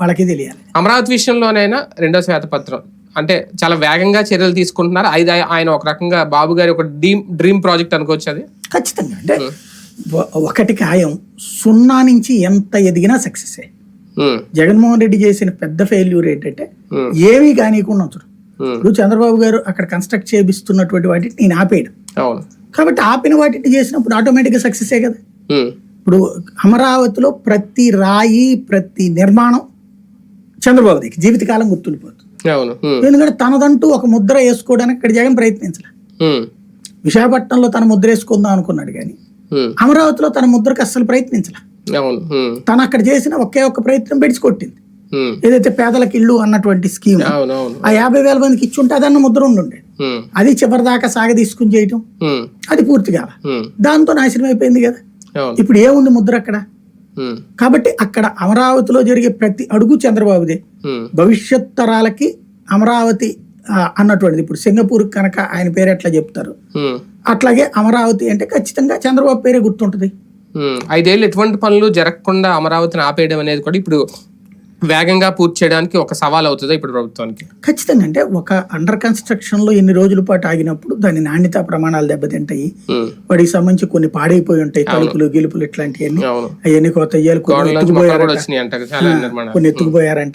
వాళ్ళకి తెలియాలి. అమరావతి విషయంలోనైనా రెండో శ్వేతపత్రం అంటే చాలా వేగంగా చర్యలు తీసుకుంటున్నారు. ఆయన ఒక రకంగా బాబు గారి ఒక డ్రీమ్ ప్రాజెక్ట్ అనుకోవచ్చు అది. ఖచ్చితంగా అంటే ఒకటి ఖాయం, 0 నుంచి ఎంత ఎదిగినా సక్సెస్. జగన్మోహన్ రెడ్డి చేసిన పెద్ద ఫెయిల్యూర్ ఏంటంటే ఏమీ కానీయకుండా ఉంచడం. ఇప్పుడు చంద్రబాబు గారు అక్కడ కన్స్ట్రక్ట్ చేపిస్తున్నటువంటి వాటిని నేను ఆపేయడం. కాబట్టి ఆపిన వాటిని చేసినప్పుడు ఆటోమేటిక్గా సక్సెసే కదా. ఇప్పుడు అమరావతిలో ప్రతి రాయి ప్రతి నిర్మాణం చంద్రబాబు దగ్గర జీవితకాలం గుర్తుండిపోతుంది. ఎందుకంటే తనదంటూ ఒక ముద్ర వేసుకోవడానికి ఇక్కడ జగన్ ప్రయత్నించలే. విశాఖపట్నంలో తన ముద్ర వేసుకుందాం అనుకున్నాడు కానీ అమరావతిలో తన ముద్రకు అస్సలు ప్రయత్నించలే. తను అక్కడ చేసిన ఒకే ఒక్క ప్రయత్నం బెడిసి కొట్టింది. ఏదైతే పేదలకు ఇల్లు అన్నటువంటి స్కీమ్ ఆ 50,000 మందికి ఇచ్చుంటే అదన్న ముద్ర ఉండుండే. అది చివరిదాకా సాగదీసుకుని చేయటం అది పూర్తి కాల, దాంతో నాశనం అయిపోయింది కదా. ఇప్పుడు ఏముంది ముద్ర అక్కడ. కాబట్టి అక్కడ అమరావతిలో జరిగే ప్రతి అడుగు చంద్రబాబుదే. భవిష్యత్ తరాలకి అమరావతి అన్నటువంటిది ఇప్పుడు సింగపూర్ కనుక ఆయన పేరు ఎట్లా చెప్తారు, అట్లాగే అమరావతి అంటే ఖచ్చితంగా చంద్రబాబు పేరే గుర్తుంటది. 5 ఏళ్ళు ఎటువంటి పనులు జరగకుండా అమరావతిని ఆపేయడం అనేది కూడా ఇప్పుడు వేగంగా పూర్తి చేయడానికి ఒక సవాల్ అవుతుంది ఇప్పుడు ప్రభుత్వానికి. ఖచ్చితంగా అంటే ఒక అండర్ కన్స్ట్రక్షన్ లో ఎన్ని రోజుల పాటు ఆగినప్పుడు దాని నాణ్యత ప్రమాణాలు దెబ్బతింటాయి. వాటికి సంబంధించి కొన్ని పాడైపోయి ఉంటాయి, తలుపులు గిలుపులు ఇట్లాంటివన్నీ అవన్నీ కొత్త కొన్ని ఎత్తుకుపోయారంట.